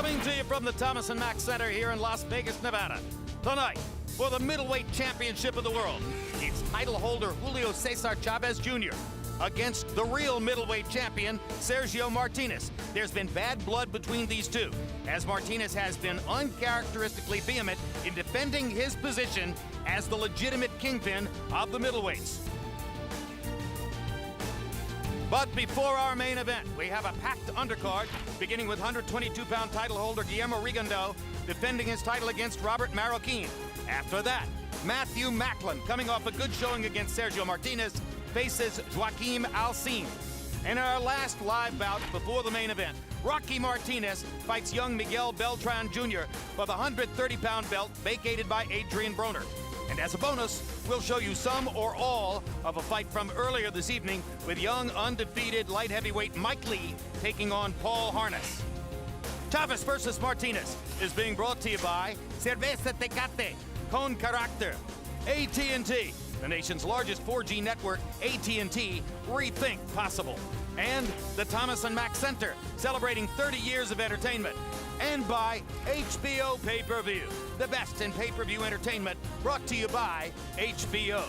Coming to you from the Thomas & Mack Center here in Las Vegas, Nevada. Tonight, for the middleweight championship of the world, it's title holder Julio Cesar Chavez Jr. against the real middleweight champion, Sergio Martinez. There's been bad blood between these two, as Martinez has been uncharacteristically vehement in defending his position as the legitimate kingpin of the middleweights. But before our main event, we have a packed undercard, beginning with 122-pound title holder Guillermo Rigondeaux defending his title against Robert Marroquin. After that, Matthew Macklin, coming off a good showing against Sergio Martinez, faces Joaquim Alcine. In our last live bout before the main event, Rocky Martinez fights young Miguel Beltran Jr. for the 130-pound belt vacated by Adrian Broner. And as a bonus, we'll show you some or all of a fight from earlier this evening with young, undefeated light heavyweight Mike Lee taking on Paul Harness. Chavez versus Martinez is being brought to you by Cerveza Tecate, Con Carácter, AT&T, the nation's largest 4G network, AT&T, rethink possible. And the Thomas & Mack Center, celebrating 30 years of entertainment. And by HBO Pay-Per-View, the best in pay-per-view entertainment, brought to you by HBO.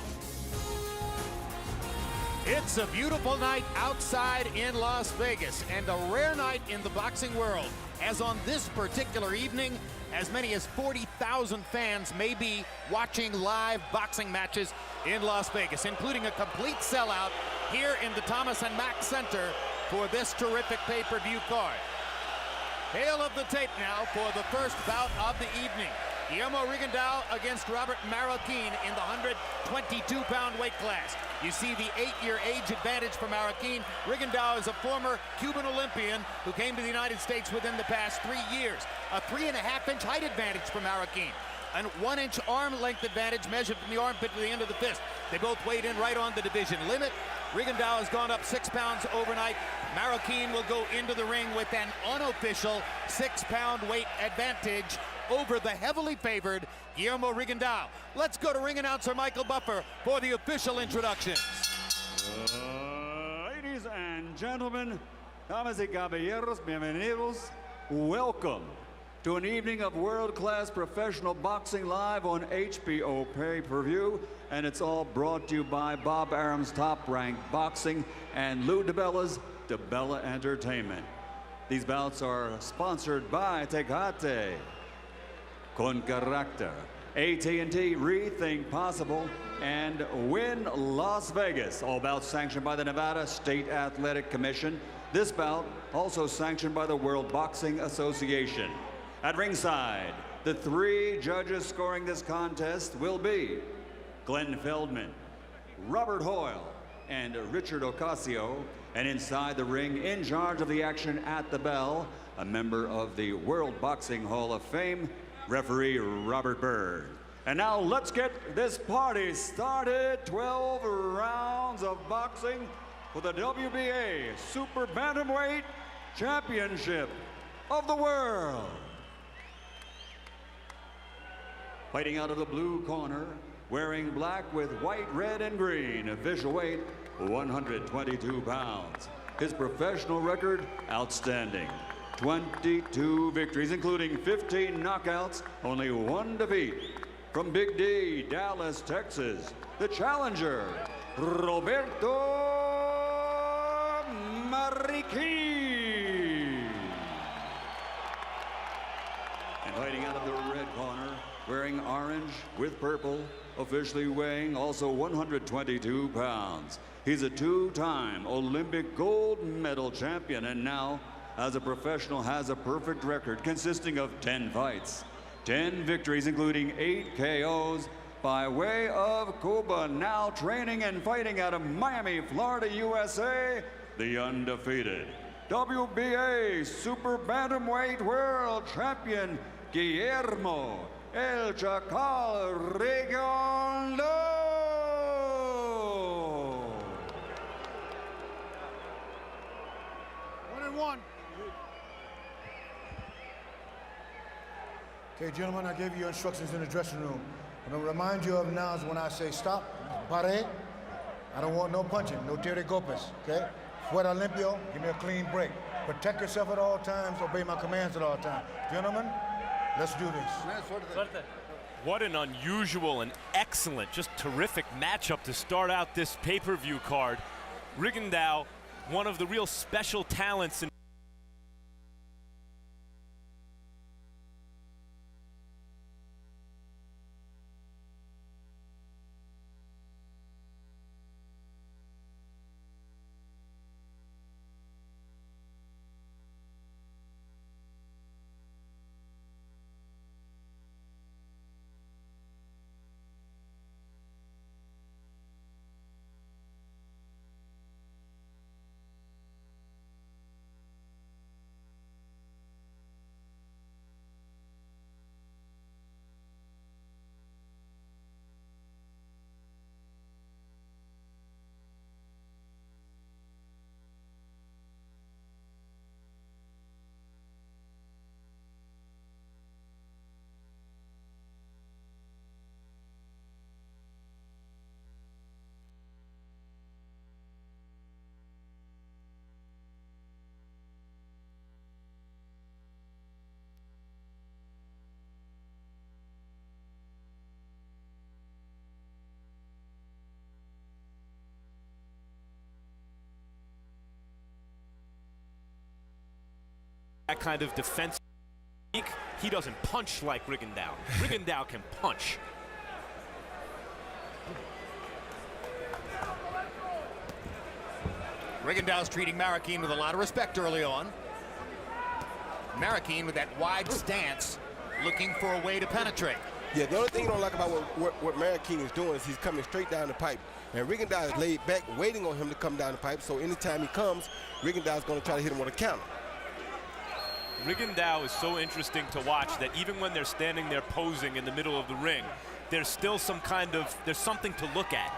It's a beautiful night outside in Las Vegas, and a rare night in the boxing world, as on this particular evening, as many as 40,000 fans may be watching live boxing matches in Las Vegas, including a complete sellout here in the Thomas & Mack Center for this terrific pay-per-view card. Hail of the tape now for the first bout of the evening. Guillermo Rigondeaux against Robert Marroquin in the 122-pound weight class. You see the 8-year age advantage for Marroquin. Rigondeaux is a former Cuban Olympian who came to the United States within the past 3 years. A 3.5-inch height advantage for Marroquin. A 1-inch arm length advantage measured from the armpit to the end of the fist. They both weighed in right on the division limit. Rigondeaux has gone up 6 pounds overnight. Marroquin will go into the ring with an unofficial 6-pound weight advantage over the heavily favored Guillermo Rigondeaux. Let's go to ring announcer Michael Buffer for the official introduction. Ladies and gentlemen, damas y caballeros, bienvenidos. Welcome to an evening of world-class professional boxing live on HBO Pay-Per-View, and it's all brought to you by Bob Arum's Top Rank Boxing and Lou DiBella's DiBella Entertainment. These bouts are sponsored by Tecate, Con Carácter, AT&T, Rethink Possible, and Win Las Vegas. All bouts sanctioned by the Nevada State Athletic Commission. This bout also sanctioned by the World Boxing Association. At ringside, the 3 judges scoring this contest will be Glenn Feldman, Robert Hoyle, and Richard Ocasio. And inside the ring, in charge of the action at the bell, a member of the World Boxing Hall of Fame, referee Robert Byrd. And now let's get this party started. 12 rounds of boxing for the WBA Super Bantamweight Championship of the World. Fighting out of the blue corner, wearing black with white, red, and green, official weight 122 pounds. His professional record, outstanding. 22 victories, including 15 knockouts, only 1 defeat. From Big D, Dallas, Texas, the challenger, Roberto Marroquin. And fighting out of the red corner, wearing orange with purple, officially weighing also 122 pounds. He's a 2-time Olympic gold medal champion, and now, as a professional, has a perfect record consisting of 10 fights, 10 victories, including 8 KOs by way of Cuba. Now training and fighting out of Miami, Florida, USA, the undefeated WBA Super Bantamweight World Champion, Guillermo El Chacal Rigondeaux. One. Okay, gentlemen, I gave you instructions in the dressing room. What I'll remind you of now is when I say stop, pare. I don't want no punching, no tire golpes, okay? Fuera limpio, give me a clean break. Protect yourself at all times. Obey my commands at all times. Gentlemen, let's do this. What an unusual and excellent, just terrific matchup to start out this pay-per-view card. Rigondeaux, one of the real special talents in that kind of defense. He doesn't punch like Rigondeaux. Rigondeaux can punch. Rigondeaux's treating Marroquin with a lot of respect early on. Marroquin with that wide stance, looking for a way to penetrate. Yeah, the only thing you don't like about what Marroquin is doing is he's coming straight down the pipe. And Rigondeaux is laid back, waiting on him to come down the pipe. So anytime he comes, Rigondeaux is going to try to hit him with a counter. Rigondeaux is so interesting to watch that even when they're standing there posing in the middle of the ring, there's still some kind of, there's something to look at.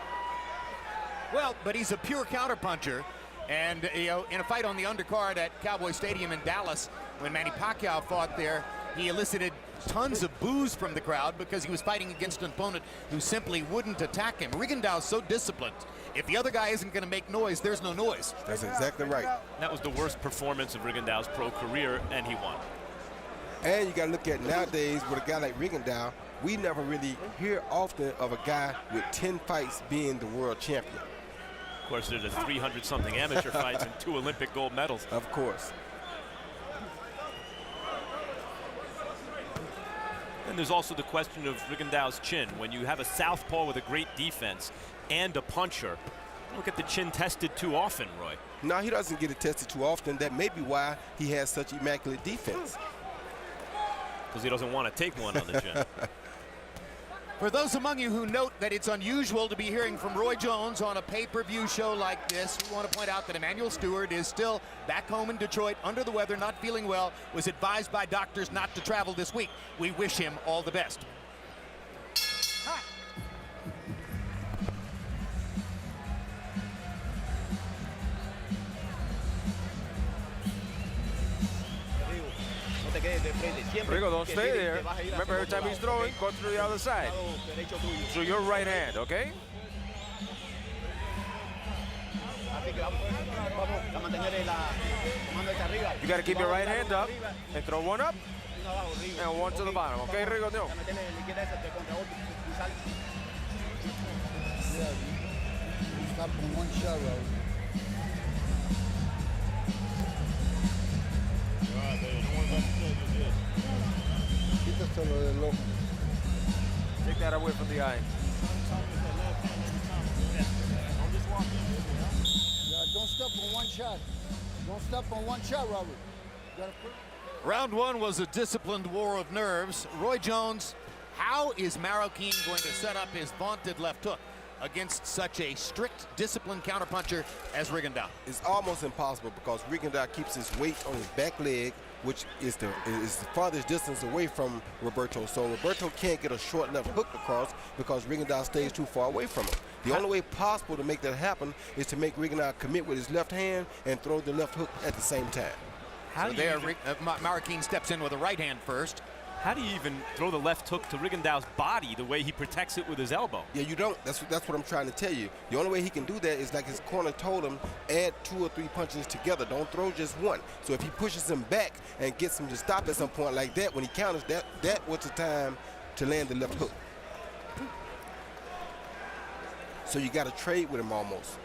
Well, but he's a pure counterpuncher. And, you know, in a fight on the undercard at Cowboy Stadium in Dallas, when Manny Pacquiao fought there, he elicited tons of boos from the crowd because he was fighting against an opponent who simply wouldn't attack him. Rigondeaux is so disciplined. If the other guy isn't going to make noise, there's no noise. That's exactly right. That was the worst performance of Rigondeaux's pro career, and he won. And you got to look at nowadays with a guy like Rigondeaux, we never really hear often of a guy with 10 fights being the world champion. Of course, there's 300-something amateur fights and 2 Olympic gold medals. Of course. And there's also the question of Rigondeaux's chin. When you have a southpaw with a great defense and a puncher, don't get the chin tested too often, Roy. No, he doesn't get it tested too often. That may be why he has such immaculate defense. Because he doesn't want to take one on the chin. For those among you who note that it's unusual to be hearing from Roy Jones on a pay-per-view show like this, we want to point out that Emmanuel Stewart is still back home in Detroit under the weather, not feeling well, was advised by doctors not to travel this week. We wish him all the best. Rigo, don't stay there. Remember, every time he's throwing, go to the other side. So your right hand, okay? You got to keep your right hand up and throw one up and one to the bottom, okay, Rigo? No. Stop from one shot, Take that away from the eye. Don't stop on one shot. Don't stop on one shot, Robert. Round one was a disciplined war of nerves. Roy Jones, how is Marroquin going to set up his vaunted left hook against such a strict, disciplined counterpuncher as Rigondeaux? It's almost impossible because Rigondeaux keeps his weight on his back leg, which is the farthest distance away from Roberto. So Roberto can't get a short left hook across because Rigondeaux stays too far away from him. The only way possible to make that happen is to make Rigondeaux commit with his left hand and throw the left hook at the same time. So there, Marroquin steps in with a right hand first. How do you even throw the left hook to Rigondeaux's body the way he protects it with his elbow? Yeah, you don't. That's what I'm trying to tell you. The only way he can do that is like his corner told him, add 2 or 3 punches together. Don't throw just one. So if he pushes him back and gets him to stop at some point like that, when he counters, that was the time to land the left hook. So you got to trade with him almost.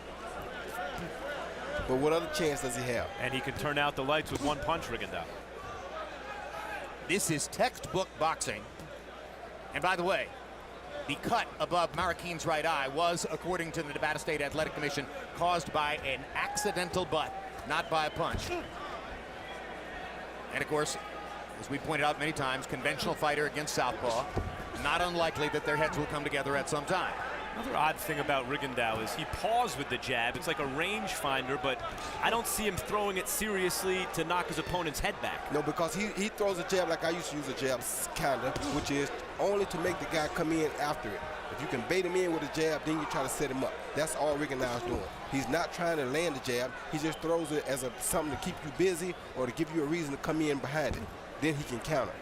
But what other chance does he have? And he can turn out the lights with one punch, Rigondeaux. This is textbook boxing. And by the way, the cut above Marroquin's right eye was, according to the Nevada State Athletic Commission, caused by an accidental butt, not by a punch. And of course, as we pointed out many times, conventional fighter against southpaw. Not unlikely that their heads will come together at some time. Another odd thing about Rigondeaux is he paws with the jab. It's like a rangefinder, but I don't see him throwing it seriously to knock his opponent's head back. No, because he throws a jab like I used to use a jab, kind of, which is only to make the guy come in after it. If you can bait him in with a jab, then you try to set him up. That's all Rigondeaux is doing. He's not trying to land the jab. He just throws it as something to keep you busy or to give you a reason to come in behind it. Then he can counter.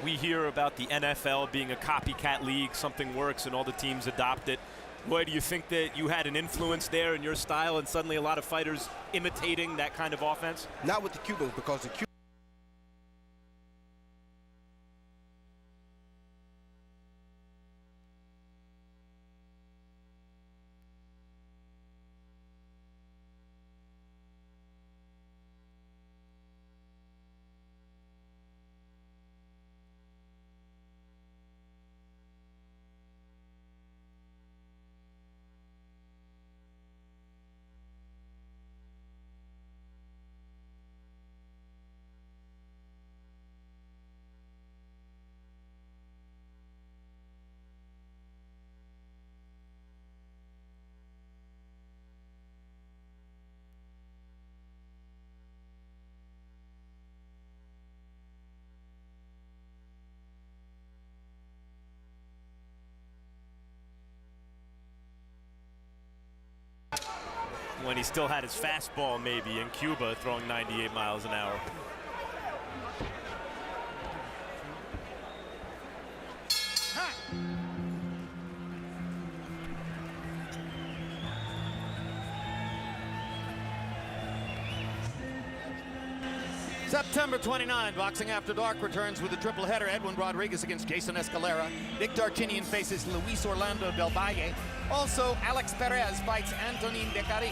We hear about the NFL being a copycat league. Something works and all the teams adopt it. Boy, do you think that you had an influence there in your style and suddenly a lot of fighters imitating that kind of offense? Not with the Cubans, because the Cubans when he still had his fastball maybe in Cuba, throwing 98 miles an hour. September 29, Boxing After Dark returns with a triple header. Edwin Rodriguez against Jason Escalera. Nick Darchinian faces Luis Orlando Del Valle. Also, Alex Perez fights Antonin Decari.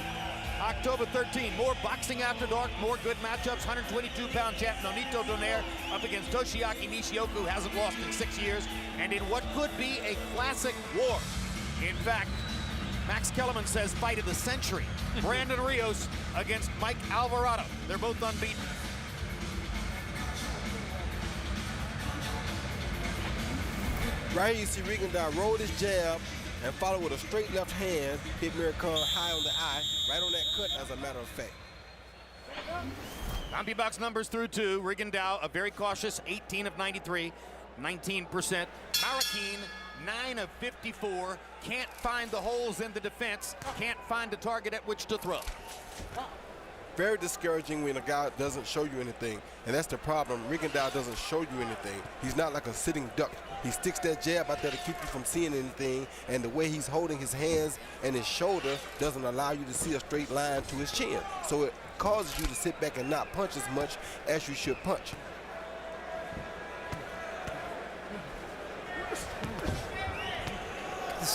October 13, more Boxing After Dark, more good matchups. 122-pound champ Nonito Donaire up against Toshiaki Nishioka, who hasn't lost in 6 years, and in what could be a classic war. In fact, Max Kellerman says fight of the century. Brandon Rios against Mike Alvarado. They're both unbeaten. right here you see Rigondeaux roll his jab and follow with a straight left hand, hit Marroquin high on the eye, right on that cut as a matter of fact. CompuBox numbers through two. Rigondeaux, a very cautious 18 of 93, 19%. Marroquin, 9 of 54. Can't find the holes in the defense. Can't find a target at which to throw. Very discouraging when a guy doesn't show you anything, and that's the problem. Rigondeaux doesn't show you anything. He's not like a sitting duck. He sticks that jab out there to keep you from seeing anything, and the way he's holding his hands and his shoulder doesn't allow you to see a straight line to his chin. So it causes you to sit back and not punch as much as you should punch.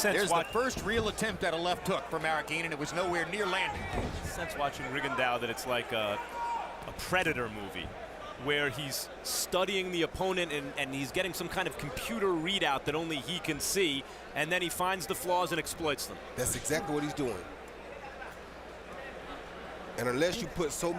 There's the first real attempt at a left hook for Marroquin, and it was nowhere near landing. Sense watching Rigondeaux that it's like a Predator movie where he's studying the opponent and he's getting some kind of computer readout that only he can see, and then he finds the flaws and exploits them. That's exactly what he's doing. And unless you put so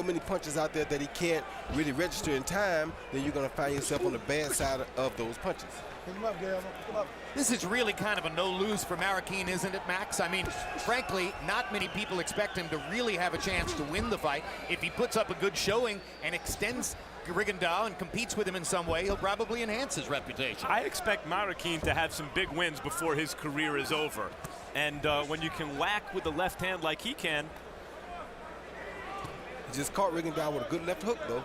many punches out there that he can't really register in time, then you're going to find yourself on the bad side of those punches. Pick him up, Guillermo. Pick him up. This is really kind of a no-lose for Marroquin, isn't it, Max? I mean, frankly, not many people expect him to really have a chance to win the fight. If he puts up a good showing and extends Rigondeaux and competes with him in some way, he'll probably enhance his reputation. I expect Marroquin to have some big wins before his career is over. And when you can whack with the left hand like he can. He just caught Rigondeaux with a good left hook, though.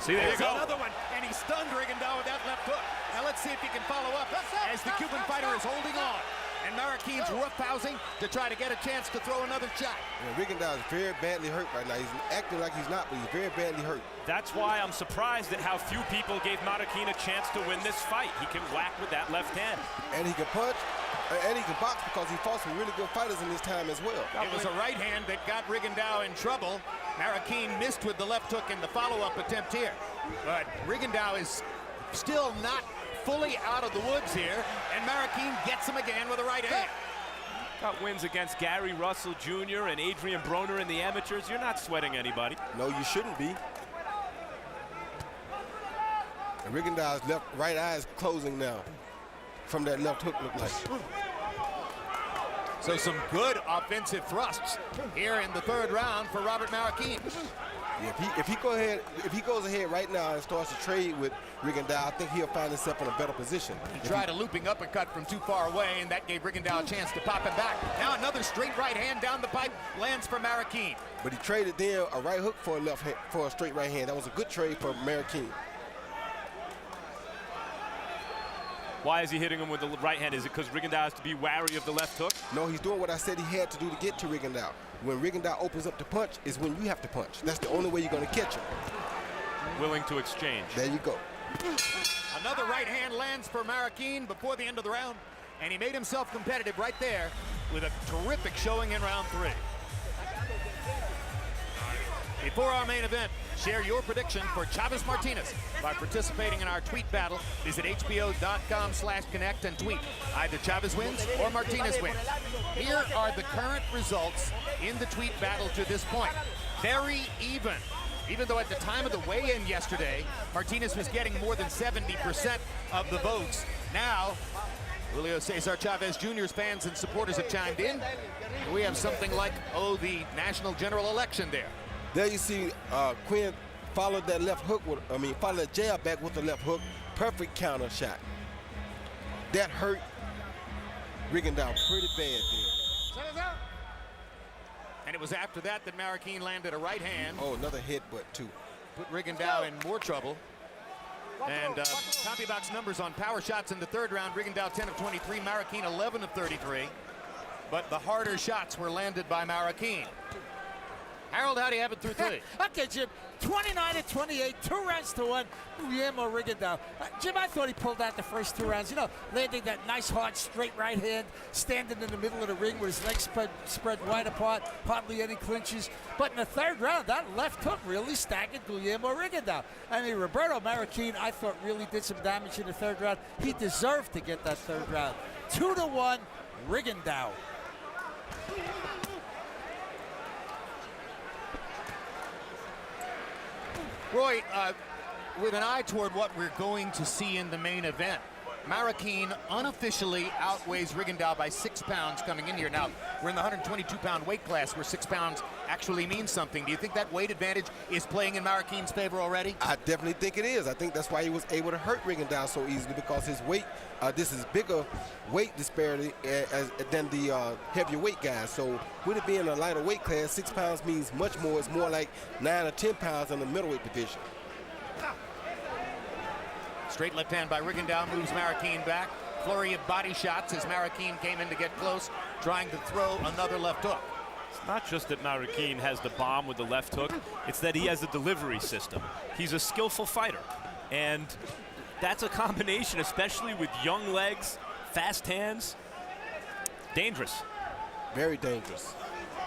See, there you go. Another one, and he stunned Rigondeaux with that left hook. Now let's see if he can follow up as the Cuban fighter is holding on. And Marroquin's roughhousing to try to get a chance to throw another shot. Yeah, Rigondeaux is very badly hurt right now. He's acting like he's not, but he's very badly hurt. That's why I'm surprised at how few people gave Marroquin a chance to win this fight. He can whack with that left hand. And he can punch, and he can box because he fought some really good fighters in his time as well. It was a right hand that got Rigondeaux in trouble. Marroquin missed with the left hook in the follow-up attempt here. But Rigondeaux is still not fully out of the woods here, and Marroquin gets him again with a right hand. Got wins against Gary Russell Jr. and Adrian Broner in the amateurs. You're not sweating anybody. No, you shouldn't be. And Rigondeaux's right eye is closing now from that left hook, look like. So some good offensive thrusts here in the third round for Robert Marroquin. Yeah, if he goes ahead right now and starts to trade with Rigondeaux, I think he'll find himself in a better position. He tried a looping uppercut from too far away, and that gave Rigondeaux a chance to pop him back. Now another straight right hand down the pipe lands for Marroquin. But he traded then a right hook for a left hand, for a straight right hand. That was a good trade for Marroquin. Why is he hitting him with the right hand? Is it because Rigondeaux has to be wary of the left hook? No, he's doing what I said he had to do to get to Rigondeaux. When Rigondeaux opens up to punch is when you have to punch. That's the only way you're going to catch him. Willing to exchange. There you go. Another right hand lands for Marroquin before the end of the round, and he made himself competitive right there with a terrific showing in round 3. Before our main event, share your prediction for Chavez Martinez by participating in our tweet battle. Visit hbo.com/connect and tweet. Either Chavez wins or Martinez wins. Here are the current results in the tweet battle to this point. Very even. Even though at the time of the weigh-in yesterday, Martinez was getting more than 70% of the votes. Now, Julio Cesar Chavez Jr.'s fans and supporters have chimed in. We have something like, the national general election there. There you see Quinn followed that left hook followed that jab back with the left hook. Perfect counter shot. That hurt Rigondeaux pretty bad there. And it was after that that Marroquin landed a right hand. Oh, another headbutt too. Put Rigondeaux in more trouble. And copy box numbers on power shots in the third round. Rigondeaux 10 of 23, Marroquin 11 of 33. But the harder shots were landed by Marroquin. Harold, how do you have it through 3? Okay, Jim, 29 to 28, 2 rounds to 1, Guillermo Rigondeaux. Jim, I thought he pulled out the first 2 rounds, landing that nice, hard, straight right hand, standing in the middle of the ring with his legs spread wide apart, hardly any clinches. But in the third round, that left hook really staggered Guillermo Rigondeaux. I mean, Roberto Marroquin, I thought, really did some damage in the third round. He deserved to get that third round. 2 to 1, Rigondeaux. Roy, with an eye toward what we're going to see in the main event, Marroquin unofficially outweighs Rigondeaux by 6 pounds coming in here. Now, we're in the 122-pound weight class where 6 pounds actually means something. Do you think that weight advantage is playing in Marroquin's favor already? I definitely think it is. I think that's why he was able to hurt Rigondeaux so easily, because his weight, this is bigger weight disparity than the heavier weight guys. So with it being a lighter weight class, 6 pounds means much more. It's more like 9 or 10 pounds in the middleweight division. Straight left hand by Rigondeaux moves Marroquin back. Flurry of body shots as Marroquin came in to get close, trying to throw another left hook. It's not just that Marroquin has the bomb with the left hook, it's that he has a delivery system. He's a skillful fighter, and that's a combination, especially with young legs, fast hands. Dangerous. Very dangerous.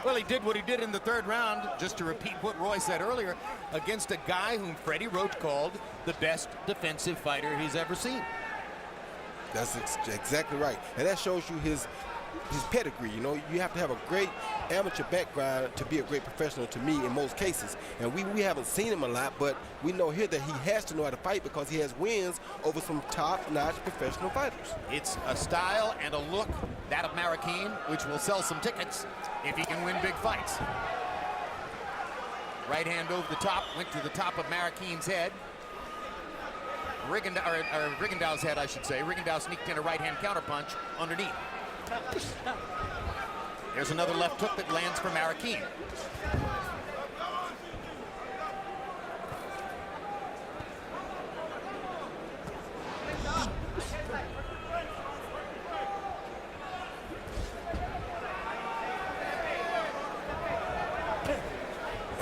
Well, he did what he did in the third round, just to repeat what Roy said earlier, against a guy whom Freddie Roach called the best defensive fighter he's ever seen. That's exactly right. And that shows you his pedigree. You have to have a great amateur background to be a great professional, to me, in most cases. And we haven't seen him a lot, but we know here that he has to know how to fight because he has wins over some top-notch professional fighters. It's a style and a look, that of Marroquin, which will sell some tickets if he can win big fights. Right hand over the top, went to the top of Marroquin's head. Rigondeaux's head, I should say. Rigondeaux sneaked in a right-hand counterpunch underneath. There's another left hook that lands for Marroquin.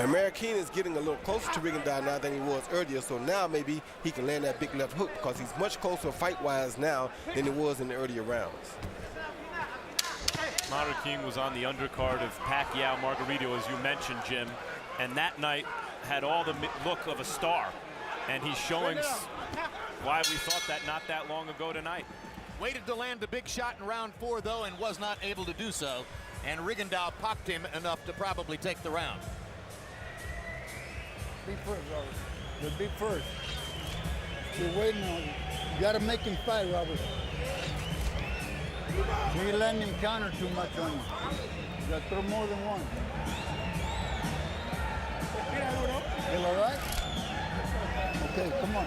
And Marroquin is getting a little closer to Rigondeaux now than he was earlier, so now maybe he can land that big left hook because he's much closer fight-wise now than he was in the earlier rounds. Marroquin was on the undercard of Pacquiao Margarito, as you mentioned, Jim, and that night had all the look of a star, and he's showing why we thought that not that long ago tonight. Waited to land a big shot in round 4, though, and was not able to do so, and Rigondeaux popped him enough to probably take the round. Be first, Robert. You'll be first. You're waiting on you. You got to make him fight, Robert. You're letting him counter too much on you. You got to throw more than one. You all right? Okay, come on.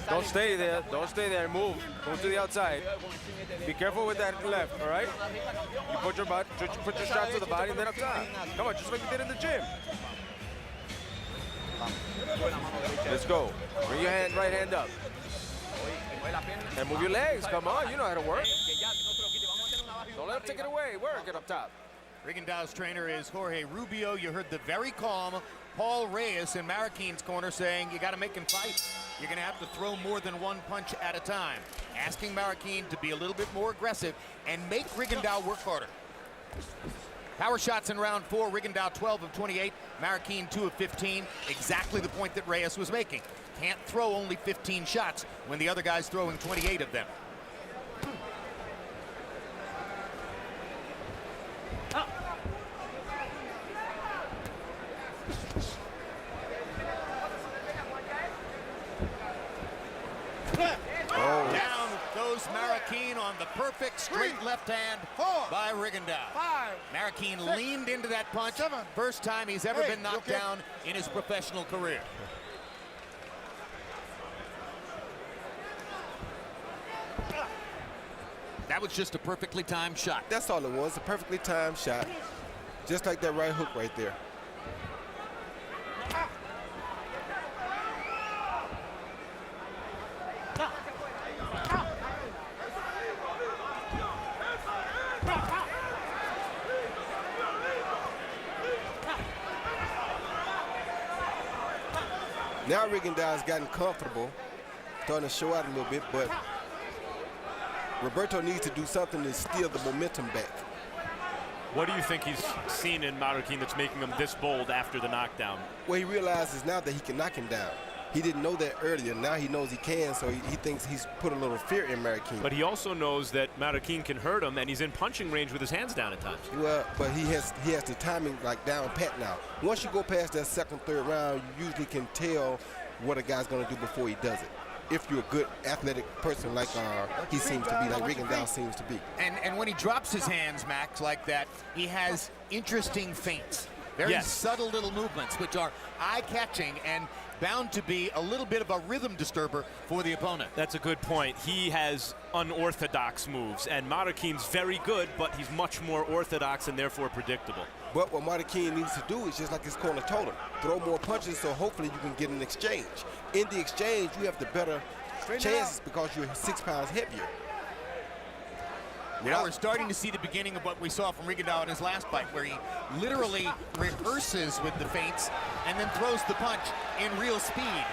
Don't stay there. Don't stay there. Move. Move to the outside. Be careful with that left, all right? You put your shot to the body and then up top. Come on, just like you did in the gym. Let's go. Bring your right hand up. And move your legs. Come on, you know how to work. Don't let him take it away. Work it up top. Rigondeaux's trainer is Jorge Rubio. You heard the very calm Paul Reyes in Marroquin's corner saying you got to make him fight. You're going to have to throw more than one punch at a time. Asking Marroquin to be a little bit more aggressive and make Rigondeaux work harder. Power shots in round 4. Rigondeaux 12 of 28. Marroquin 2 of 15. Exactly the point that Reyes was making. Can't throw only 15 shots when the other guy's throwing 28 of them. Down goes Marroquin on the perfect straight left hand by Rigondeaux. Marroquin leaned into that punch. First time he's ever been knocked down in his professional career. That was just a perfectly timed shot. That's all it was, a perfectly timed shot. Just like that right hook right there. Now Rigondeaux's gotten comfortable, starting to show out a little bit, but Roberto needs to do something to steal the momentum back. What do you think he's seen in Marroquin that's making him this bold after the knockdown? Well, he realizes now that he can knock him down. He didn't know that earlier. Now he knows he can, so he thinks he's put a little fear in Marroquin. But he also knows that Marroquin can hurt him, and he's in punching range with his hands down at times. Well, but he has the timing like down pat now. Once you go past that second, third round, you usually can tell what a guy's going to do before he does it. If you're a good athletic person like he seems to be, like Rigondeaux seems to be. And when he drops his hands, Max, like that, he has interesting feints. Very subtle little movements, which are eye-catching and bound to be a little bit of a rhythm disturber for the opponent. That's a good point. He has unorthodox moves, and Marroquin's very good, but he's much more orthodox and therefore predictable. But what Marroquin needs to do is just like his corner told him, throw more punches so hopefully you can get an exchange. In the exchange, you have the better chances because you're 6 pounds heavier. Now we're starting to see the beginning of what we saw from Rigondeaux in his last fight, where he literally rehearses with the feints and then throws the punch in real speed,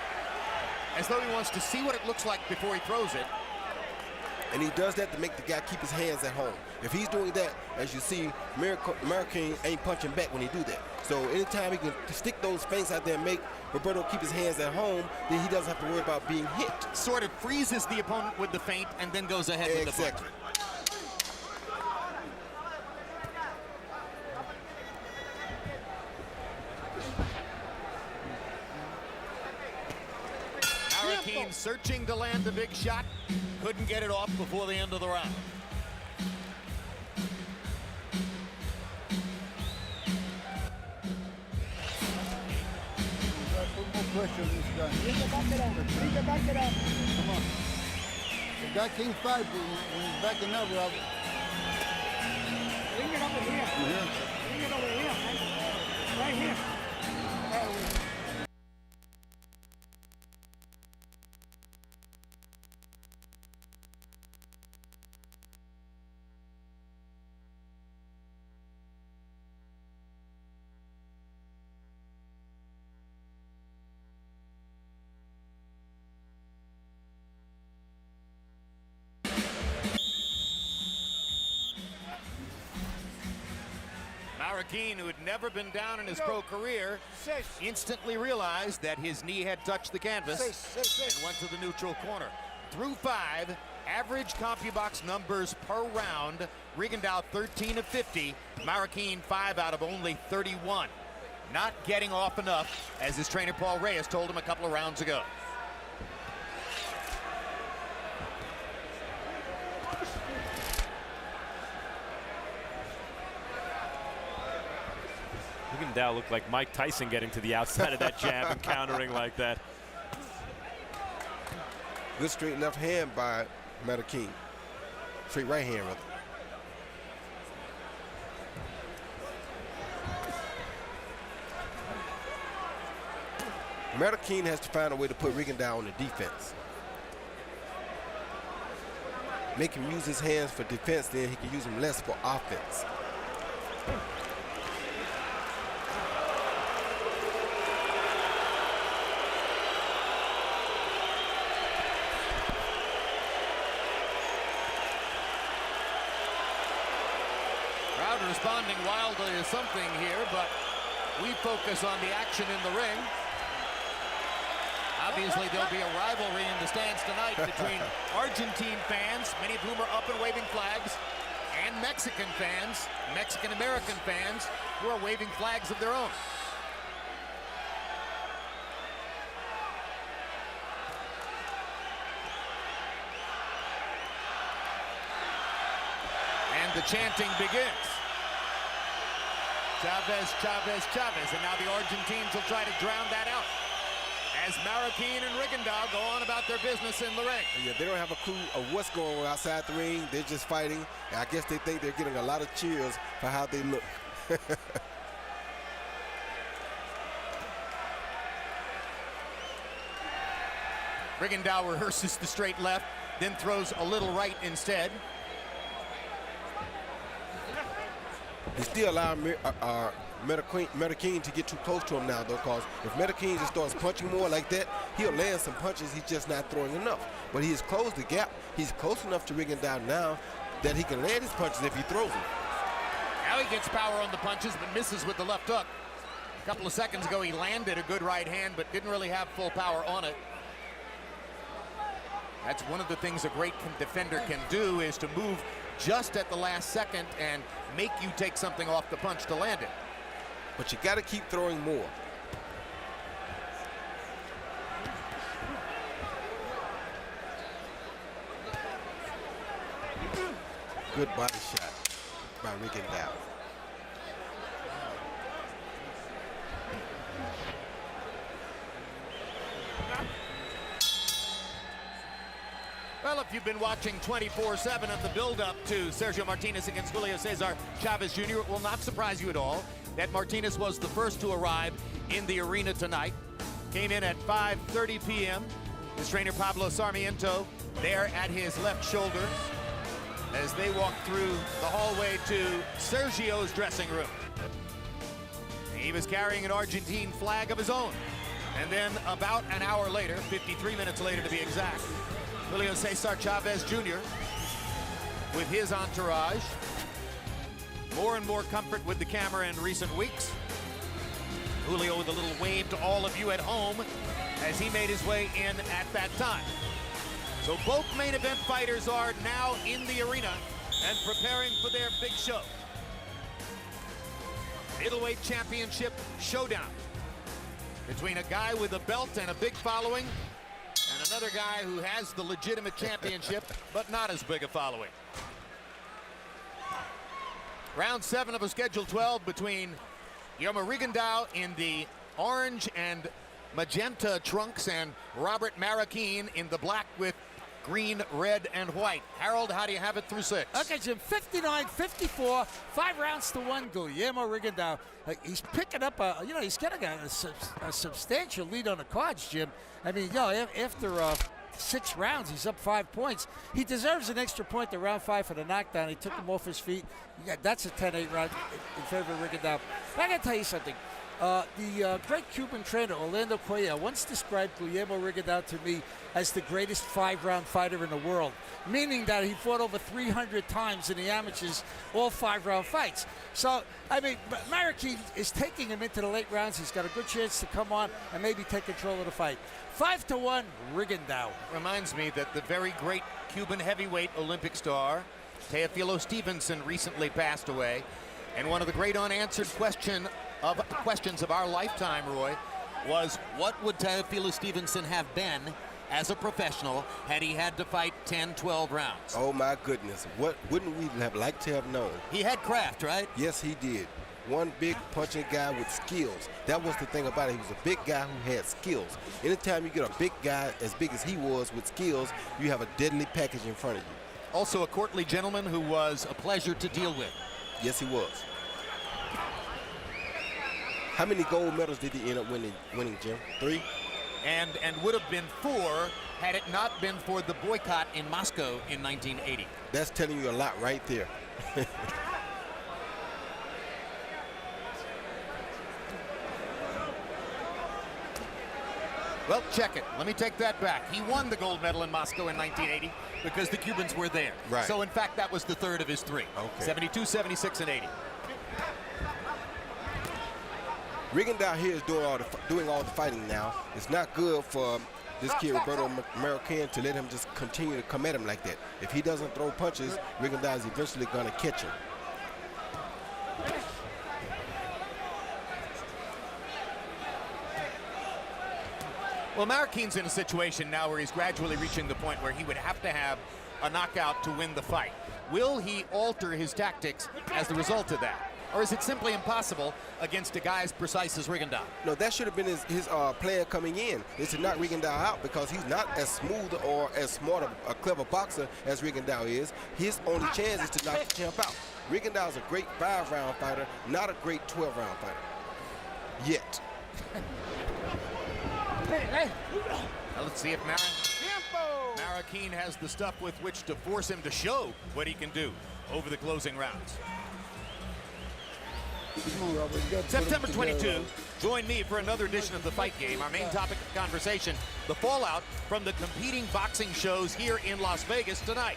as though he wants to see what it looks like before he throws it. And he does that to make the guy keep his hands at home. If he's doing that, as you see, Marroquin ain't punching back when he do that. So anytime he can stick those feints out there and make Roberto keep his hands at home, then he doesn't have to worry about being hit. Sort of freezes the opponent with the feint and then goes ahead with the punch. Marroquin searching to land a big shot. Couldn't get it off before the end of the round. Put more pressure on this guy. Back it up. Come on. The guy can't fight when he's backing up, Robert. Bring it over here. Bring it over here, man. Right here. Marroquin, who had never been down in his pro career, instantly realized that his knee had touched the canvas and went to the neutral corner. Through 5, average CompuBox numbers per round. Rigondeaux 13 of 50, Marroquin 5 out of only 31. Not getting off enough, as his trainer Paul Reyes told him a couple of rounds ago. Rigondeaux looked like Mike Tyson getting to the outside of that jab and countering like that. Good straight left hand by Marroquin. Straight right hand, rather. Marroquin has to find a way to put Rigondeaux on the defense. Make him use his hands for defense, then he can use them less for offense. Crowd responding wildly to something here, but we focus on the action in the ring. Obviously, there'll be a rivalry in the stands tonight between Argentine fans, many of whom are up and waving flags, and Mexican fans, Mexican-American fans, who are waving flags of their own. And the chanting begins. Chavez, Chavez, Chavez, and now the Argentines will try to drown that out as Marroquin and Rigondeaux go on about their business in the ring. Yeah, they don't have a clue of what's going on outside the ring. They're just fighting. And I guess they think they're getting a lot of cheers for how they look. Rigondeaux rehearses the straight left, then throws a little right instead. He still allowed Marroquin to get too close to him now, though, because if Marroquin just starts punching more like that, he'll land some punches. He's just not throwing enough. But he has closed the gap. He's close enough to Rigondeaux now that he can land his punches if he throws them. Now he gets power on the punches, but misses with the left hook. A couple of seconds ago, he landed a good right hand, but didn't really have full power on it. That's one of the things a great defender can do, is to move just at the last second and make you take something off the punch to land it. But you got to keep throwing more. Good body shot by Rigondeaux. Well, if you've been watching 24/7 of the build-up to Sergio Martinez against Julio Cesar Chavez Jr., it will not surprise you at all that Martinez was the first to arrive in the arena tonight. Came in at 5:30 p.m. His trainer Pablo Sarmiento there at his left shoulder as they walked through the hallway to Sergio's dressing room. He was carrying an Argentine flag of his own. And then about an hour later, 53 minutes later to be exact, Julio Cesar Chavez Jr. with his entourage. More and more comfort with the camera in recent weeks. Julio with a little wave to all of you at home as he made his way in at that time. So both main event fighters are now in the arena and preparing for their big show. Middleweight championship showdown between a guy with a belt and a big following and another guy who has the legitimate championship but not as big a following. Round 7 of a scheduled 12 between Guillermo Rigondeaux in the orange and magenta trunks and Robert Marroquin in the black with green, red, and white. Harold, how do you have it through 6? Okay, Jim, 59-54, 5 rounds to 1, Guillermo Rigondeaux. He's picking up, he's getting a substantial lead on the cards, Jim. I mean, after 6 rounds, he's up 5 points. He deserves an extra point to round 5 for the knockdown. He took him off his feet. Yeah, that's a 10-8 round in favor of Rigondeaux. I got to tell you something. The great Cuban trainer, Orlando Cuellar, once described Guillermo Rigondeaux to me as the greatest 5-round fighter in the world, meaning that he fought over 300 times in the amateurs, all 5-round fights. So, I mean, Marroquin is taking him into the late rounds. He's got a good chance to come on and maybe take control of the fight. 5-1, Rigondeaux. Reminds me that the very great Cuban heavyweight Olympic star, Teofilo Stevenson, recently passed away. And one of the great unanswered questions of our lifetime, Roy, was what would Teofilo Stevenson have been as a professional had he had to fight 10, 12 rounds? Oh my goodness, what wouldn't we have liked to have known? He had craft, right? Yes, he did. One big punching guy with skills. That was the thing about it. He was a big guy who had skills. Anytime you get a big guy as big as he was with skills, you have a deadly package in front of you. Also a courtly gentleman who was a pleasure to deal with. Yes, he was. How many gold medals did he end up winning, Jim? 3? And would have been 4 had it not been for the boycott in Moscow in 1980. That's telling you a lot right there. Well, check it. Let me take that back. He won the gold medal in Moscow in 1980 because the Cubans were there. Right. So, in fact, that was the third of his 3. Okay. 72, 76, and 80. Rigondeaux here is doing all the fighting now. It's not good for this kid, Roberto Marroquin, to let him just continue to come at him like that. If he doesn't throw punches, Rigondeaux is eventually going to catch him. Well, Marroquin's in a situation now where he's gradually reaching the point where he would have to have a knockout to win the fight. Will he alter his tactics as the result of that? Or is it simply impossible against a guy as precise as Rigondeaux? No, that should have been his plan coming in, is to knock Rigondeaux out, because he's not as smooth or as smart a clever boxer as Rigondeaux is. His only chance is to knock the champ out. Rigondeaux is a great 5-round fighter, not a great 12-round fighter. Yet. Now let's see if Marroquin has the stuff with which to force him to show what he can do over the closing rounds. September 22, join me for another edition of The Fight Game. Our main topic of conversation, the fallout from the competing boxing shows here in Las Vegas tonight.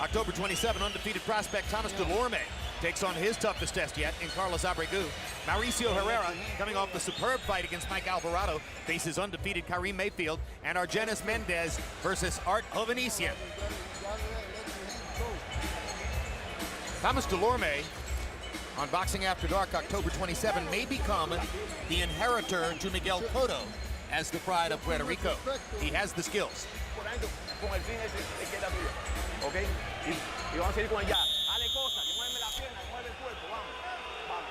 October 27, undefeated prospect Thomas Delorme takes on his toughest test yet in Carlos Abregu. Mauricio Herrera, coming off the superb fight against Mike Alvarado, faces undefeated Karim Mayfield, and Argenis Mendez versus Art Hovhannissian. Thomas Delorme, on Boxing After Dark, October 27, may become the inheritor to Miguel Cotto as the pride of Puerto Rico. He has the skills. Okay? Y vamos a seguir con ella. Dale cosa, que muéveme la pierna, que mueve el cuerpo, vamos. Vamos.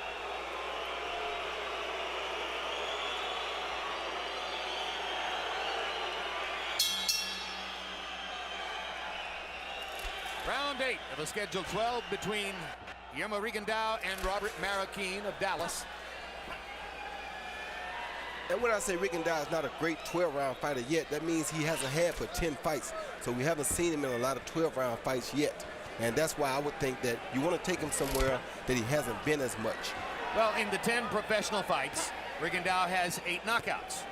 Round 8 of a scheduled 12 between Guillermo Rigondeaux and Robert Marroquin of Dallas. And when I say Rigondeaux is not a great 12-round fighter yet, that means he hasn't had but 10 fights. So we haven't seen him in a lot of 12-round fights yet. And that's why I would think that you want to take him somewhere that he hasn't been as much. Well, in the 10 professional fights, Rigondeaux has 8 knockouts.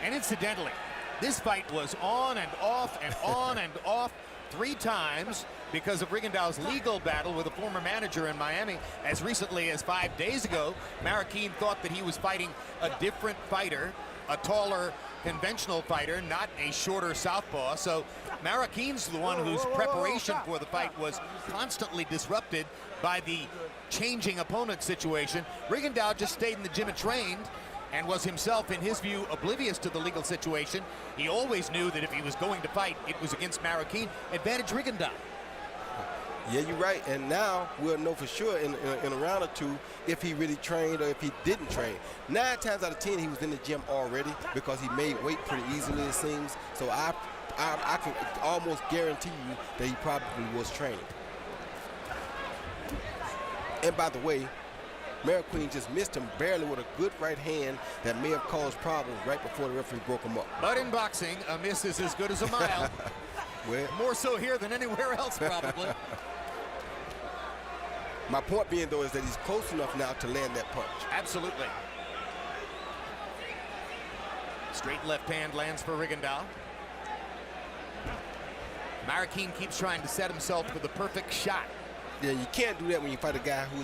And incidentally, this fight was on and off and on and off 3 times because of Rigondeaux's legal battle with a former manager in Miami. As recently as 5 days ago, Marroquin thought that he was fighting a different fighter, a taller, conventional fighter, not a shorter southpaw. So Marroquin's the one whose preparation for the fight was constantly disrupted by the changing opponent situation. Rigondeaux just stayed in the gym and trained, and was himself, in his view, oblivious to the legal situation. He always knew that if he was going to fight, it was against Marroquin. Advantage Rigondeaux. Yeah, you're right. And now we'll know for sure in a round or two if he really trained or if he didn't train. 9 times out of 10, he was in the gym already because he made weight pretty easily, it seems. So I can almost guarantee you that he probably was training. And by the way, Marroquin just missed him barely with a good right hand that may have caused problems right before the referee broke him up. But in boxing, a miss is as good as a mile. Well, more so here than anywhere else, probably. My point being, though, is that he's close enough now to land that punch. Absolutely. Straight left hand lands for Rigondeaux. Marroquin keeps trying to set himself for the perfect shot. Yeah, you can't do that when you fight a guy who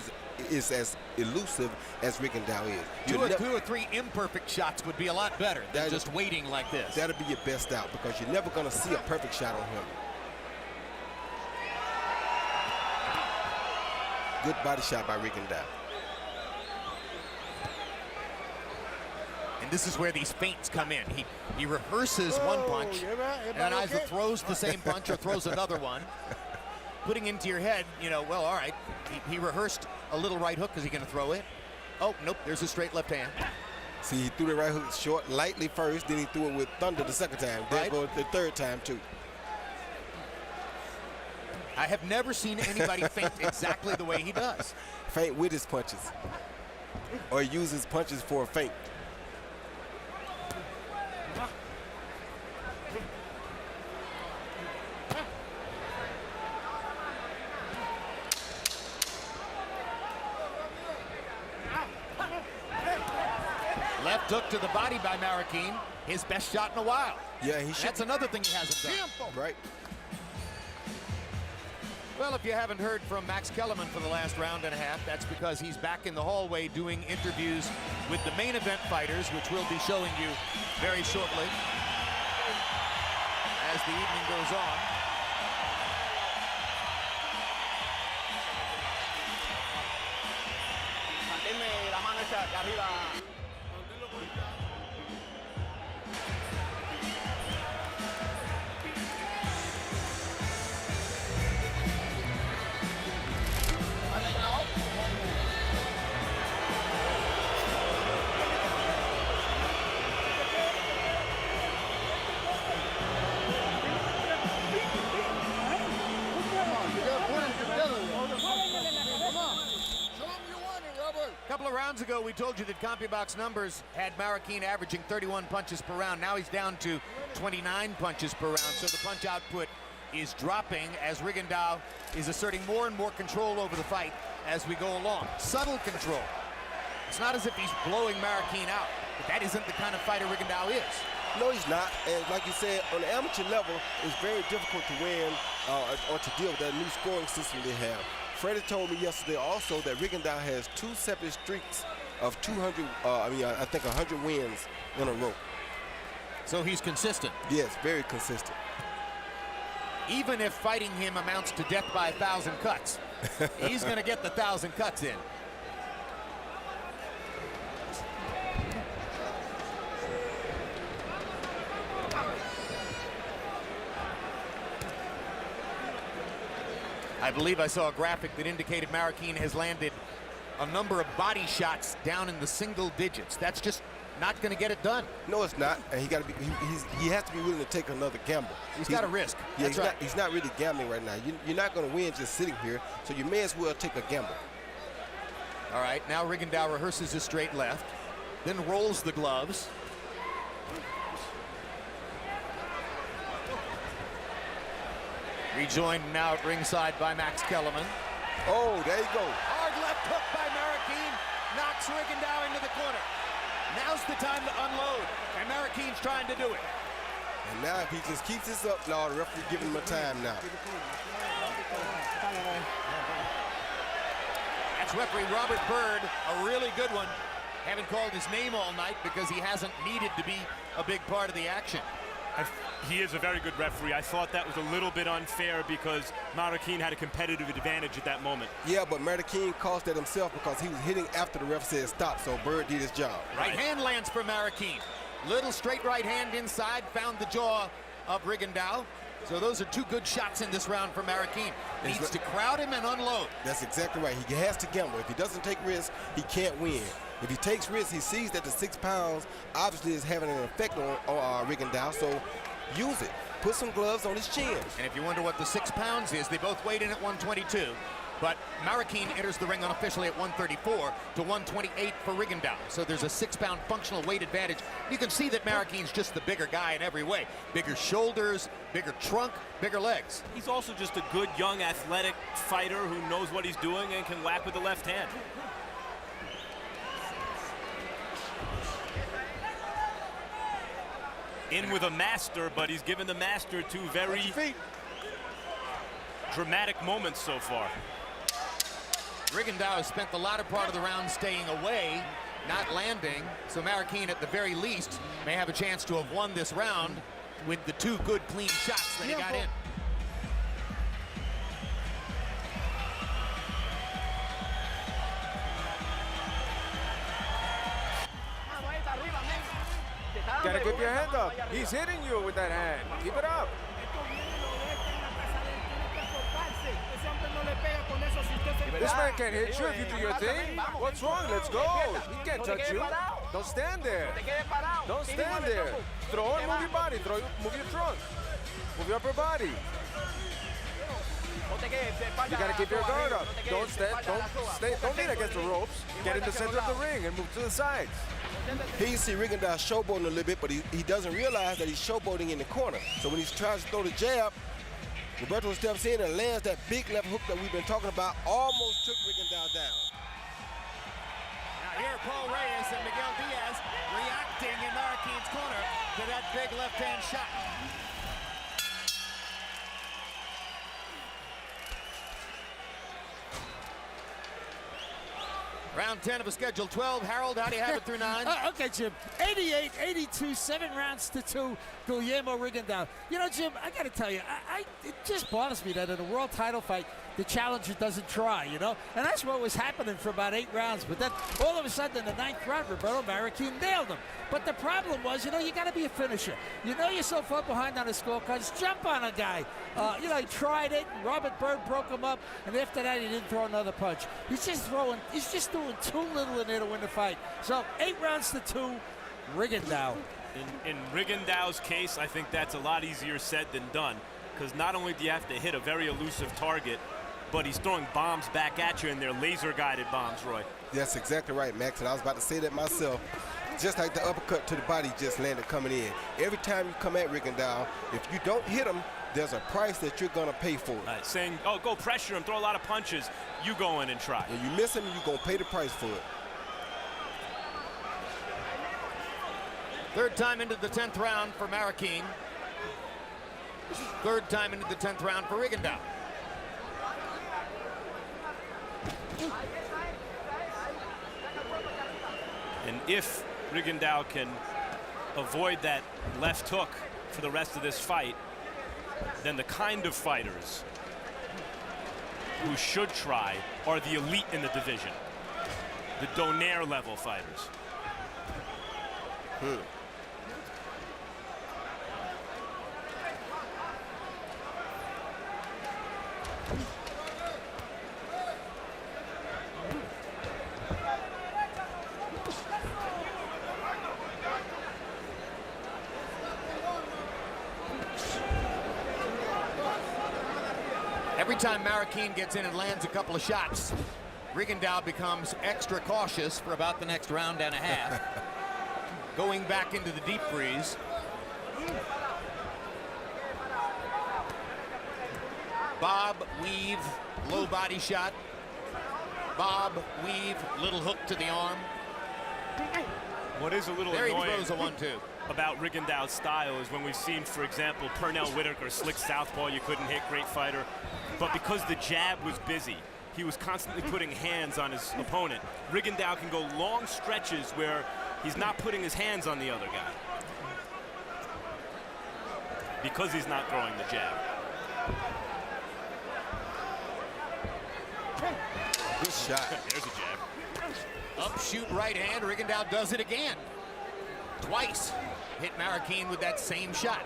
is as elusive as Rigondeaux is. Two or three imperfect shots would be a lot better than just waiting like this. That'll be your best out because you're never going to see a perfect shot on him. Good body shot by Rigondeaux. And this is where these feints come in. He rehearses one punch and then either throws the same punch or throws another one. Putting into your head, you know, well, all right, he rehearsed a little right hook. Is he going to throw it? Oh, nope, there's a straight left hand. See, he threw the right hook short, lightly first, then he threw it with thunder the second time. There goes the third time, too. I have never seen anybody feint exactly the way he does. Feint with his punches. Or he uses punches for a feint. Left hook to the body by Marroquin. His best shot in a while. Yeah, he should. That's another thing he hasn't done. Right. Well, if you haven't heard from Max Kellerman for the last round and a half, that's because he's back in the hallway doing interviews with the main event fighters, which we'll be showing you very shortly as the evening goes on. Manténme la mano esa de arriba. A couple of rounds ago, we told you that CompuBox numbers had Marroquin averaging 31 punches per round. Now he's down to 29 punches per round, so the punch output is dropping as Rigondeaux is asserting more and more control over the fight as we go along. Subtle control. It's not as if he's blowing Marroquin out, but that isn't the kind of fighter Rigondeaux is. No, he's not. And like you said, on the amateur level, it's very difficult to win or to deal with that new scoring system they have. Freddie told me yesterday also that Rigondeaux has 2 separate streaks of 200, I think 100 wins in a row. So he's consistent. Yes, very consistent. Even if fighting him amounts to death by 1,000 cuts, he's going to get the 1,000 cuts in. I believe I saw a graphic that indicated Marroquin has landed a number of body shots down in the single digits. That's just not going to get it done. No, it's not. And he has to be willing to take another gamble. He's got a risk. Yeah, That's right. He's not really gambling right now. You're not going to win just sitting here, so you may as well take a gamble. All right, now Rigondeaux rehearses his straight left, then rolls the gloves. Rejoined now at ringside by Max Kellerman. Oh, there you go. Hard left hook by Marroquin, knocks Rigondeaux into the corner. Now's the time to unload, and Marroquin's trying to do it. And now if he just keeps this up, now the referee giving him a time now. That's referee Robert Bird, a really good one. Haven't called his name all night because he hasn't needed to be a big part of the action. He is a very good referee. I thought that was a little bit unfair because Marroquin had a competitive advantage at that moment. Yeah, but Marroquin caused that himself because he was hitting after the ref said stop, so Bird did his job. Right hand lands for Marroquin. Little straight right hand inside, found the jaw of Rigondeaux. So those are 2 good shots in this round for Marroquin. Needs to crowd him and unload. That's exactly right. He has to gamble. If he doesn't take risks, he can't win. If he takes risks, he sees that the 6 pounds obviously is having an effect on Rigondeaux, so use it. Put some gloves on his chin. And if you wonder what the 6 pounds is, they both weighed in at 122. But Marroquin enters the ring unofficially at 134 to 128 for Rigondeaux. So there's a 6-pound functional weight advantage. You can see that Marroquin's just the bigger guy in every way. Bigger shoulders, bigger trunk, bigger legs. He's also just a good, young, athletic fighter who knows what he's doing and can whack with the left hand. In with a master, but he's given the master two very dramatic moments so far. Rigondeaux has spent the latter part of the round staying away, not landing, so Marroquin at the very least may have a chance to have won this round with the two good clean shots that he got in. Gotta keep your hand up. He's hitting you with that hand. Keep it up. This man can't hit you if you do your thing. What's wrong? Let's go. He can't touch you. Don't stand there. Don't stand there. Throw and move your body. Move your trunk. Move your upper body. You gotta keep your guard up. Don't stand. Don't lean against the ropes. Get in the center of the ring and move to the sides. Here you see Rigondeaux showboating a little bit, but he doesn't realize that he's showboating in the corner. So when he tries to throw the jab, Roberto steps in and lands that big left hook that we've been talking about, almost took Rigondeaux down. Now here Paul Reyes and Miguel Diaz reacting in Marroquin's corner to that big left-hand shot. Round 10 of a scheduled 12. Harold, how do you have it through 9? Okay, Jim. 88-82, 7 rounds to 2. Guillermo Rigondeaux. You know, Jim, I got to tell you, it just bothers me that in a world title fight, the challenger doesn't try, you know? And that's what was happening for about 8 rounds. But then, all of a sudden, in the 9th round, Roberto Marroquin nailed him. But the problem was, you know, you got to be a finisher. You know you're so far behind on the scorecards, jump on a guy. You know, he tried it, and Robert Byrd broke him up, and after that, he didn't throw another punch. He's just doing too little in there to win the fight. So, 8 rounds to 2, Rigondeaux. In Rigondeaux's case, I think that's a lot easier said than done, because not only do you have to hit a very elusive target, but he's throwing bombs back at you, and they're laser-guided bombs, Roy. That's exactly right, Max, and I was about to say that myself. Just like the uppercut to the body just landed coming in. Every time you come at Rigondeaux, if you don't hit him, there's a price that you're going to pay for it. Saying, oh, go pressure him, throw a lot of punches, you go in and try. And you miss him, you're going to pay the price for it. Third time into the 10th round for Marroquin. Third time into the 10th round for Rigondeaux. And if Rigondeaux can avoid that left hook for the rest of this fight, then the kind of fighters who should try are the elite in the division, the Donaire level fighters. Every time Marroquin gets in and lands a couple of shots, Rigondeaux becomes extra cautious for about the next round and a half. Going back into the deep freeze. Bob, weave, low body shot. Bob, weave, little hook to the arm. What is a little there annoying he throws a 1-2. About Rigondeaux's style is when we've seen, for example, Pernell Whitaker, slick southpaw, you couldn't hit, great fighter. But because the jab was busy, he was constantly putting hands on his opponent. Rigondeaux can go long stretches where he's not putting his hands on the other guy because he's not throwing the jab. Good shot. There's a jab. Up shoot right hand, Rigondeaux does it again. Twice hit Marroquin with that same shot.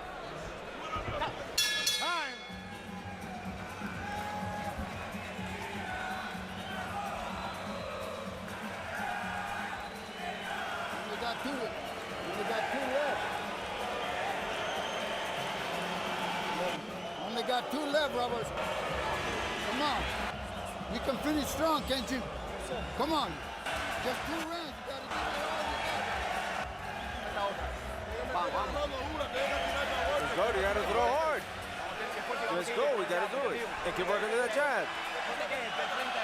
Only got 2 left, Roberts. Come on. You can finish strong, can't you? Come on. Just 2 rounds. You got to give it all you got. Let's go. You got to throw hard. Let's go. We got to do it. And keep working to that jab.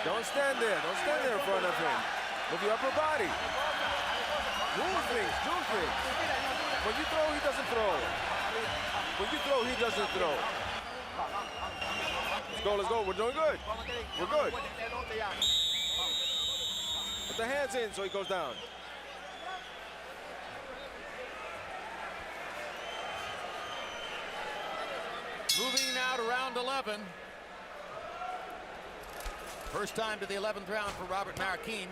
Don't stand there. Don't stand there in front of him. Move your upper body. Do things. When you throw, he doesn't throw. When you throw, he doesn't throw. Let's go, let's go. We're doing good. We're good. Put the hands in so he goes down. Moving now to round 11. First time to the 11th round for Robert Marroquin.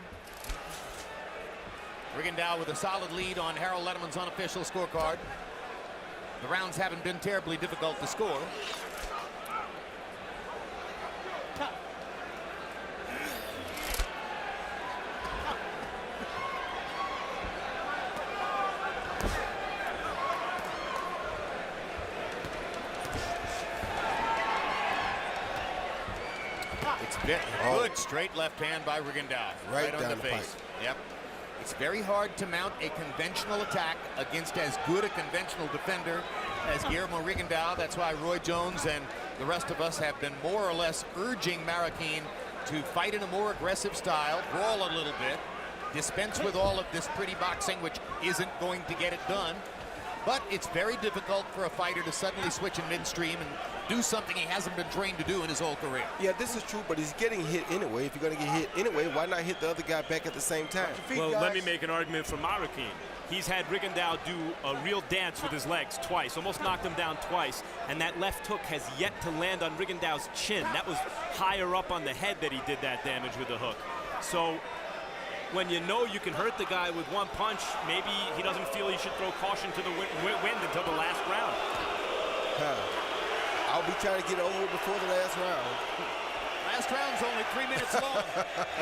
Rigondeaux with a solid lead on Harold Letterman's unofficial scorecard. The rounds haven't been terribly difficult to score. It's good straight left hand by Rigondeaux. Right on the face. Yep. It's very hard to mount a conventional attack against as good a conventional defender as Guillermo Rigondeaux. That's why Roy Jones and the rest of us have been more or less urging Marroquin to fight in a more aggressive style, brawl a little bit, dispense with all of this pretty boxing, which isn't going to get it done. But it's very difficult for a fighter to suddenly switch in midstream and do something he hasn't been trained to do in his whole career. Yeah, this is true, but he's getting hit anyway. If you're going to get hit anyway, why not hit the other guy back at the same time? Well, let me make an argument for Marroquin. He's had Rigondeaux do a real dance with his legs twice, almost knocked him down twice, and that left hook has yet to land on Rigondeaux's chin. That was higher up on the head that he did that damage with the hook. So when you know you can hurt the guy with one punch, maybe he doesn't feel he should throw caution to the wind until the last round. I'll be trying to get over it before the last round. Last round's only 3 minutes long,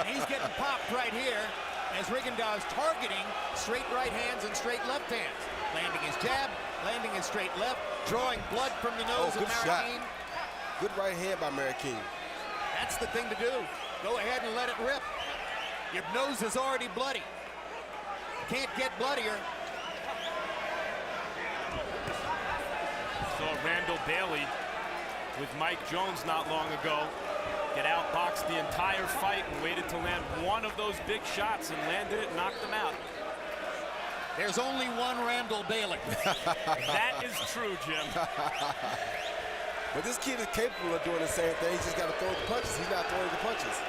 and he's getting popped right here as Rigondeaux is targeting straight right hands and straight left hands. Landing his jab, landing his straight left, drawing blood from the nose of Marroquin. Good right hand by Marroquin. That's the thing to do. Go ahead and let it rip. Your nose is already bloody. Can't get bloodier. Saw Randall Bailey with Mike Jones not long ago get outboxed the entire fight and waited to land one of those big shots and landed it, knocked him out. There's only one Randall Bailey. That is true, Jim. But this kid is capable of doing the same thing. He's just got to throw the punches. He's not throwing the punches.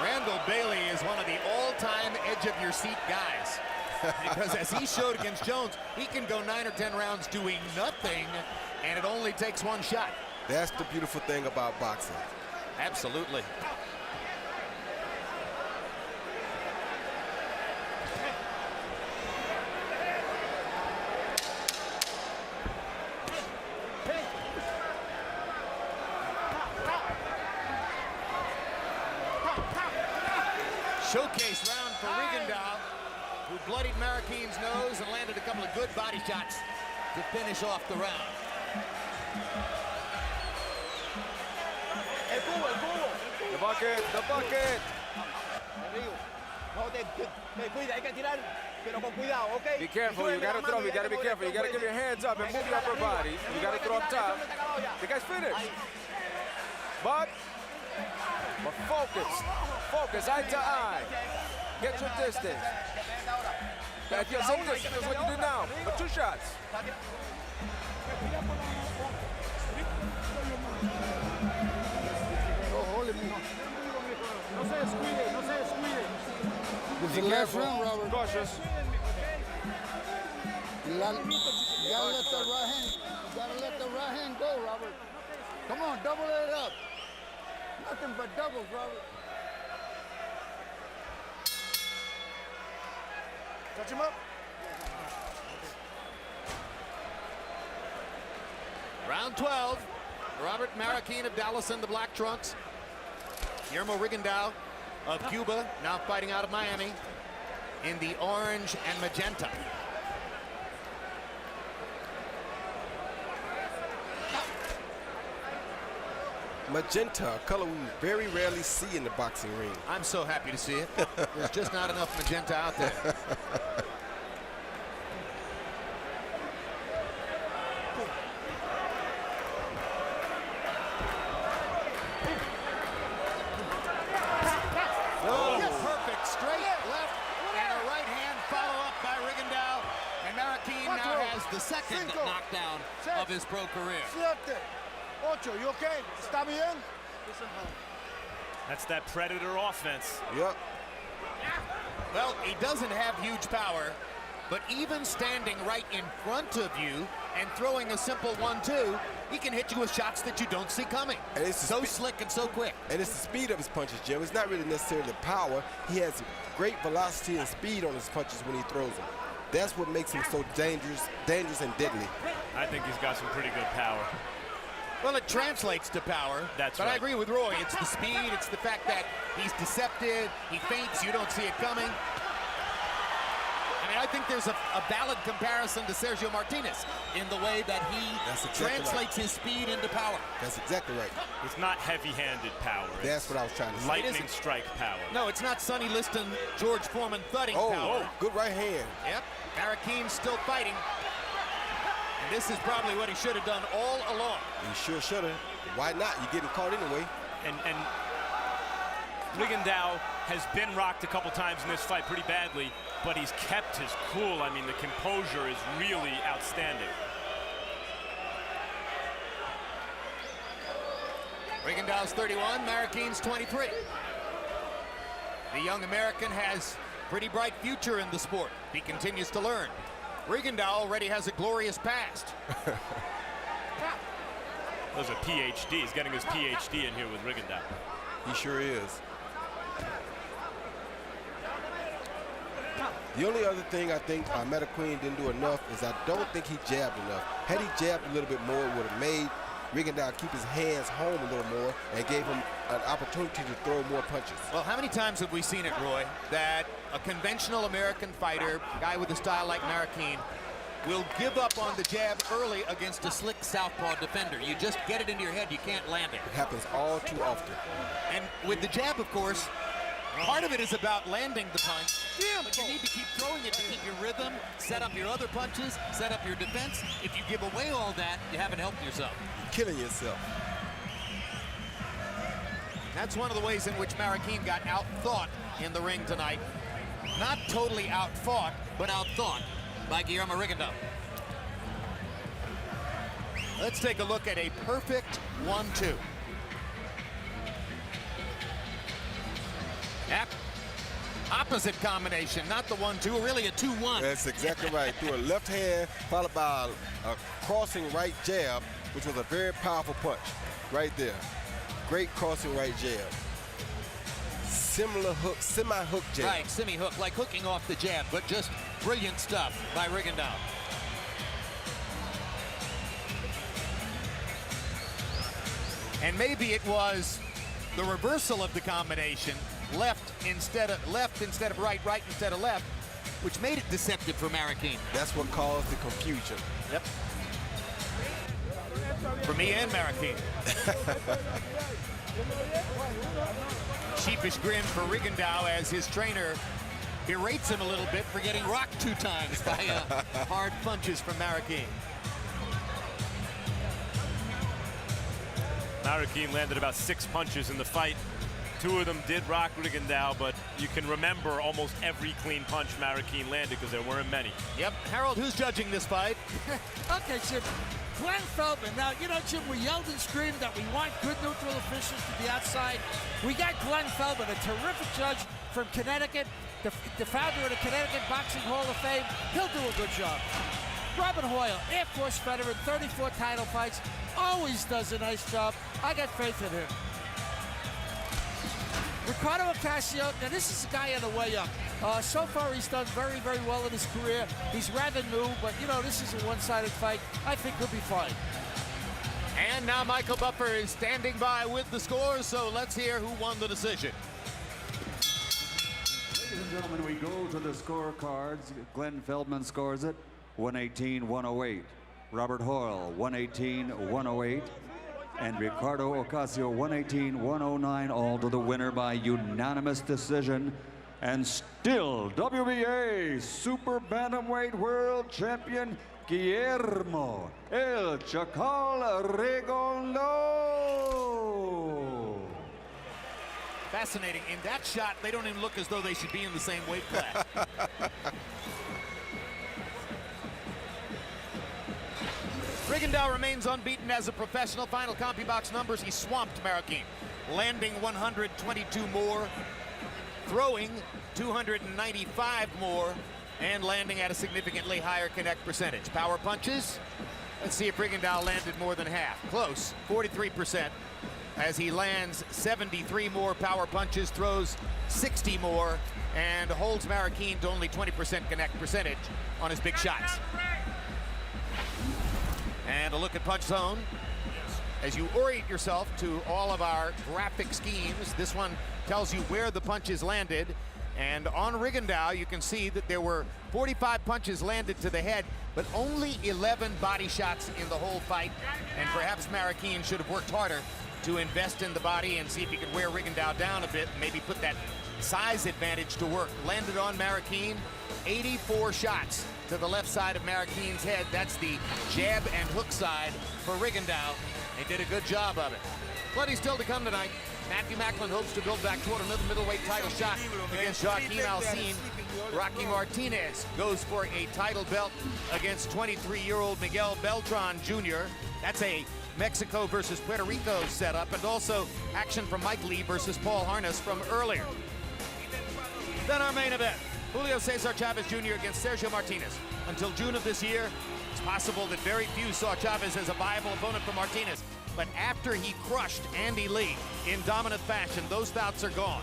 Randall Bailey is one of the all-time edge-of-your-seat guys. Because as he showed against Jones, he can go 9 or 10 rounds doing nothing, and it only takes one shot. That's the beautiful thing about boxing. Absolutely. Showcase round for Rigondeaux, who bloodied Marroquin's nose and landed a couple of good body shots to finish off the round. The bucket, the bucket. Be careful, you gotta throw, you gotta be careful. You gotta give your hands up and move your upper body. You gotta throw up top. The guy's finished. But focus, focus, eye to eye. Get your distance. Get your same distance, that's what you did now, for 2 shots. This is the last round, Robert. Cautious. You gotta let the right hand go, Robert. Come on, double it up. Nothing but doubles, Robert. Touch him up. Round 12. Robert Marroquin of Dallas in the black trunks. Guillermo Rigondeaux of Cuba, now fighting out of Miami, in the orange and magenta. Magenta, a color we very rarely see in the boxing ring. I'm so happy to see it. There's just not enough magenta out there. the second knockdown of his pro career. 7, 8, you okay? ¿Está bien? That's that Predator offense. Yep. Well, he doesn't have huge power, but even standing right in front of you and throwing a simple 1-2, he can hit you with shots that you don't see coming. And it's so slick and so quick. And it's the speed of his punches, Jim. It's not really necessarily the power. He has great velocity and speed on his punches when he throws them. That's what makes him so dangerous and deadly. I think he's got some pretty good power. Well, it translates to power. That's but right. I agree with Roy. It's the speed. It's the fact that he's deceptive. He feints. You don't see it coming. I mean, I think there's a valid comparison to Sergio Martinez in the way that he translates his speed into power. That's exactly right. It's not heavy-handed power. That's what I was trying to say. Lightning strike power. No, it's not Sonny Liston, George Foreman thudding power. Oh, good right hand. Yep, Marroquin's still fighting. And this is probably what he should have done all along. He sure should have. Why not? You're getting caught anyway. And Rigondeaux has been rocked a couple times in this fight pretty badly, but he's kept his cool. I mean, the composure is really outstanding. Rigondeaux's 31, Marroquin's 23. The young American has pretty bright future in the sport. He continues to learn. Rigondeaux already has a glorious past. There's a PhD. He's getting his PhD in here with Rigondeaux. He sure is. The only other thing I think Marroquin didn't do enough is I don't think he jabbed enough. Had he jabbed a little bit more, it would have made Rigondeaux keep his hands home a little more and gave him an opportunity to throw more punches. Well, how many times have we seen it, Roy, that a conventional American fighter, guy with a style like Marroquin, will give up on the jab early against a slick southpaw defender? You just get it into your head, you can't land it. It happens all too often. And with the jab, of course, part of it is about landing the punch, but you need to keep throwing it to keep your rhythm, set up your other punches, set up your defense. If you give away all that, you haven't helped yourself. You're killing yourself. That's one of the ways in which Marroquin got outthought in the ring tonight. Not totally outfought, but outthought by Guillermo Rigondeaux. Let's take a look at a perfect 1-2. Yep. Opposite combination, not the 1-2, really a 2-1. That's exactly right. Through a left hand followed by a crossing right jab, which was a very powerful punch right there. Great crossing right jab. Similar hook, semi-hook jab. Right, semi-hook, like hooking off the jab, but just brilliant stuff by Rigondeaux. And maybe it was the reversal of the combination, left instead of right, right instead of left, which made it deceptive for Marroquin. That's what caused the confusion. Yep. For me and Marroquin. Sheepish grin for Rigondeaux as his trainer berates him a little bit for getting rocked 2 times by hard punches from Marroquin. Marroquin landed about 6 punches in the fight. 2 of them did rock Rigondeaux, but you can remember almost every clean punch Marroquin landed because there weren't many. Yep. Harold, who's judging this fight? Okay, Jim. Glenn Feldman. Now, you know, Jim, we yelled and screamed that we want good neutral officials to be outside. We got Glenn Feldman, a terrific judge from Connecticut, the founder of the Connecticut Boxing Hall of Fame. He'll do a good job. Robin Hoyle, Air Force veteran, 34 title fights, always does a nice job. I got faith in him. Ricardo Ocasio, now this is a guy on the way up. So far he's done very, very well in his career. He's rather new, but you know, this is a one-sided fight. I think he'll be fine. And now Michael Buffer is standing by with the scores, so let's hear who won the decision. Ladies and gentlemen, we go to the scorecards. Glenn Feldman scores it 118-108. Robert Hoyle 118-108. And Ricardo Ocasio 118-109, all to the winner by unanimous decision. And still WBA Super Bantamweight World Champion Guillermo El Chacal Rigondeaux. Fascinating. In that shot, they don't even look as though they should be in the same weight class. Rigondeaux remains unbeaten as a professional. Final CompuBox numbers, he swamped Marroquin, landing 122 more, throwing 295 more, and landing at a significantly higher connect percentage. Power punches, let's see if Rigondeaux landed more than half. Close, 43%, as he lands 73 more power punches, throws 60 more, and holds Marroquin to only 20% connect percentage on his big shots. And a look at punch zone. As you orient yourself to all of our graphic schemes, this one tells you where the punches landed. And on Rigondeaux, you can see that there were 45 punches landed to the head, but only 11 body shots in the whole fight. And perhaps Marroquin should have worked harder to invest in the body and see if he could wear Rigondeaux down a bit, and maybe put that size advantage to work. Landed on Marroquin, 84 shots to the left side of Marroquin's head. That's the jab and hook side for Rigondeaux. They did a good job of it. Plenty still to come tonight. Matthew Macklin hopes to build back toward another middleweight title shot against Joaquin Alcine. Rocky Martinez goes for a title belt against 23-year-old Miguel Beltran Jr. That's a Mexico versus Puerto Rico setup, and also action from Mike Lee versus Paul Harness from earlier. Then our main event, Julio Cesar Chavez Jr. against Sergio Martinez. Until June of this year, it's possible that very few saw Chavez as a viable opponent for Martinez. But after he crushed Andy Lee in dominant fashion, those doubts are gone.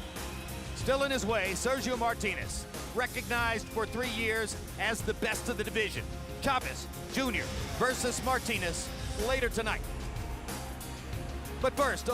Still in his way, Sergio Martinez, recognized for 3 years as the best of the division. Chavez Jr. versus Martinez later tonight. But first,